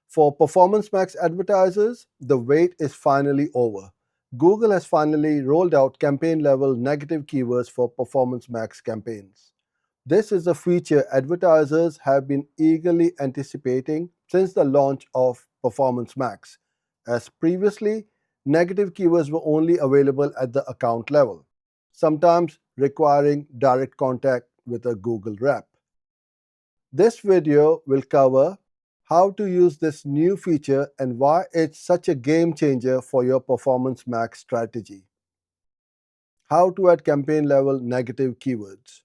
For Performance Max advertisers, the wait is finally over. Google has finally rolled out campaign-level negative keywords for Performance Max campaigns. This is a feature advertisers have been eagerly anticipating since the launch of Performance Max, as previously, negative keywords were only available at the account level, sometimes requiring direct contact with a Google rep. This video will cover how to use this new feature and why it's such a game changer for your Performance Max strategy. How to add campaign level negative keywords.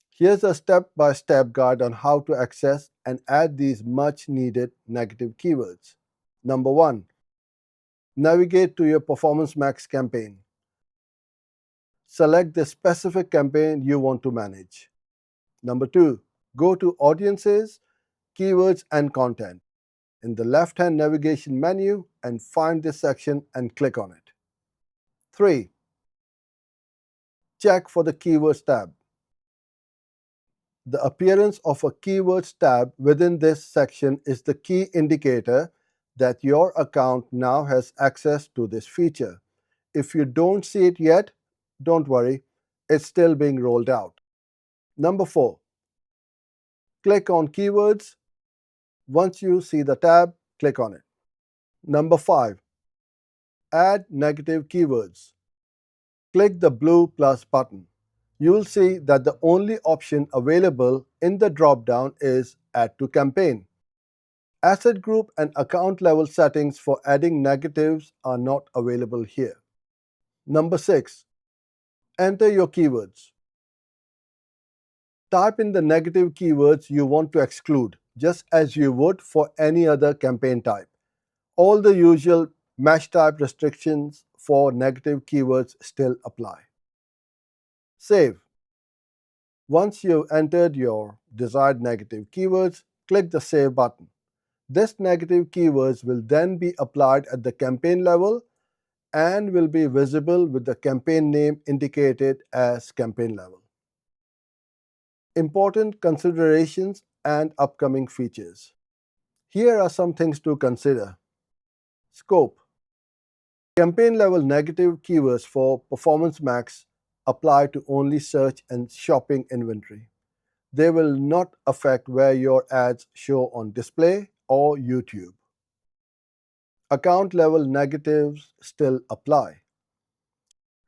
Here's a step-by-step guide on how to access and add these much needed negative keywords. Number 1. Navigate to your Performance Max campaign. Select the specific campaign you want to manage. Number 2. Go to Audiences, Keywords and Content in the left-hand navigation menu and find this section and click on it. 3. Check for the Keywords tab. The appearance of a Keywords tab within this section is the key indicator that your account now has access to this feature. If you don't see it yet, don't worry, it's still being rolled out. Number 4. Click on Keywords. Once you see the tab, click on it. Number 5. Add negative keywords. Click the blue plus button. You will see that the only option available in the drop-down is Add to Campaign. Asset group and account level settings for adding negatives are not available here. Number 6. Enter your keywords. Type in the negative keywords you want to exclude, just as you would for any other campaign type. All the usual match type restrictions for negative keywords still apply. Save. Once you've entered your desired negative keywords, click the Save button. This negative keywords will then be applied at the campaign level and will be visible with the campaign name indicated as campaign level. Important considerations and upcoming features. Here are some things to consider. Scope. Campaign level negative keywords for Performance Max apply to only search and shopping inventory. They will not affect where your ads show on display or YouTube. Account level negatives still apply.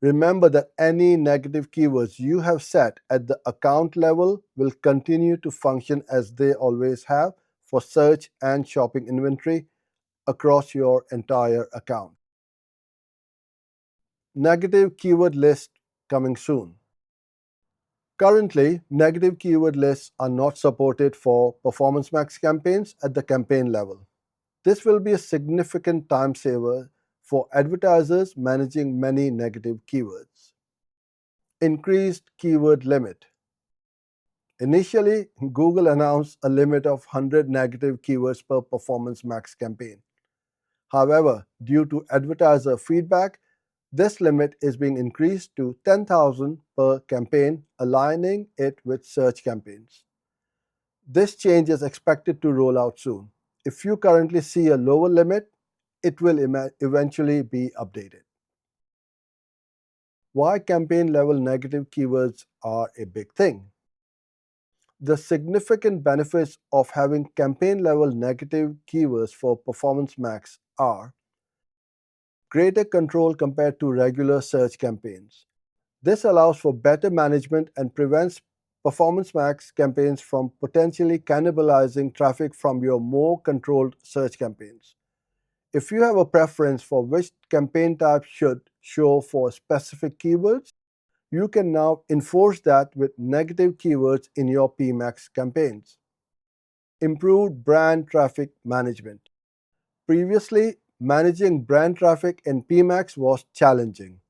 Remember that any negative keywords you have set at the account level will continue to function as they always have for search and shopping inventory across your entire account. Negative keyword list coming soon. Currently, negative keyword lists are not supported for Performance Max campaigns at the campaign level. This will be a significant time saver for advertisers managing many negative keywords. Increased keyword limit. Initially, Google announced a limit of 100 negative keywords per Performance Max campaign. However, due to advertiser feedback, this limit is being increased to 10,000 per campaign, aligning it with search campaigns. This change is expected to roll out soon. If you currently see a lower limit, it will eventually be updated. Why campaign level negative keywords are a big thing. The significant benefits of having campaign level negative keywords for Performance Max are greater control compared to regular search campaigns. This allows for better management and prevents Performance Max campaigns from potentially cannibalizing traffic from your more controlled search campaigns. If you have a preference for which campaign type should show for specific keywords, you can now enforce that with negative keywords in your PMax campaigns. Improved brand traffic management. Previously, managing brand traffic in PMax was challenging.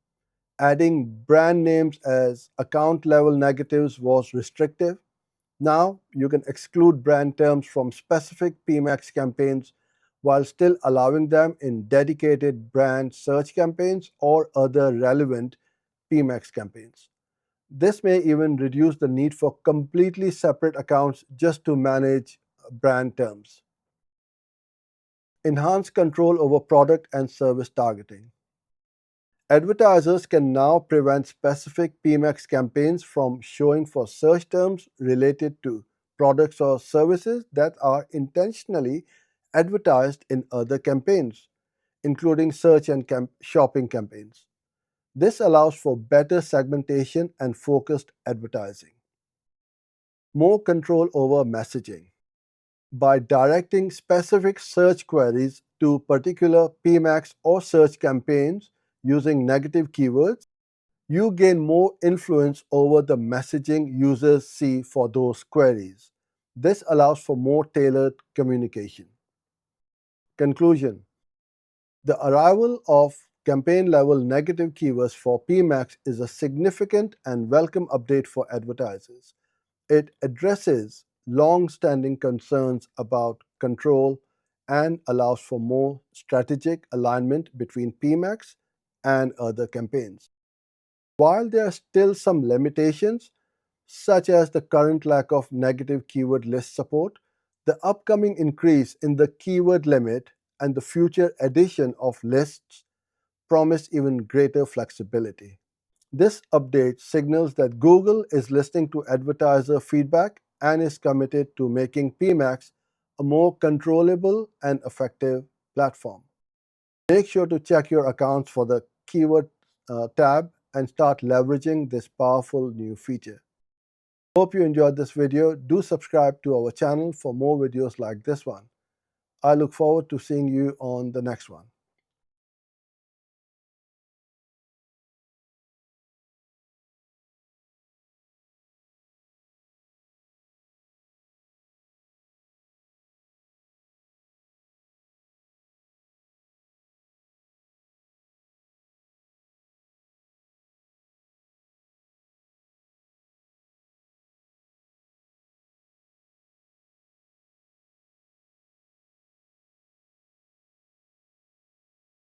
Adding brand names as account level negatives was restrictive. Now you can exclude brand terms from specific PMax campaigns while still allowing them in dedicated brand search campaigns or other relevant PMax campaigns. This may even reduce the need for completely separate accounts just to manage brand terms. Enhanced control over product and service targeting. Advertisers can now prevent specific PMax campaigns from showing for search terms related to products or services that are intentionally advertised in other campaigns, including search and shopping campaigns. This allows for better segmentation and focused advertising. More control over messaging. By directing specific search queries to particular PMax or search campaigns using negative keywords, you gain more influence over the messaging users see for those queries. This allows for more tailored communication. Conclusion. The arrival of campaign level negative keywords for PMax is a significant and welcome update for advertisers. It addresses long standing concerns about control and allows for more strategic alignment between PMax and other campaigns. While there are still some limitations, such as the current lack of negative keyword list support, the upcoming increase in the keyword limit and the future addition of lists promise even greater flexibility. This update signals that Google is listening to advertiser feedback and is committed to making PMax a more controllable and effective platform. Make sure to check your accounts for the keyword tab and start leveraging this powerful new feature. Hope you enjoyed this video. Do subscribe to our channel for more videos like this one. I look forward to seeing you on the next one.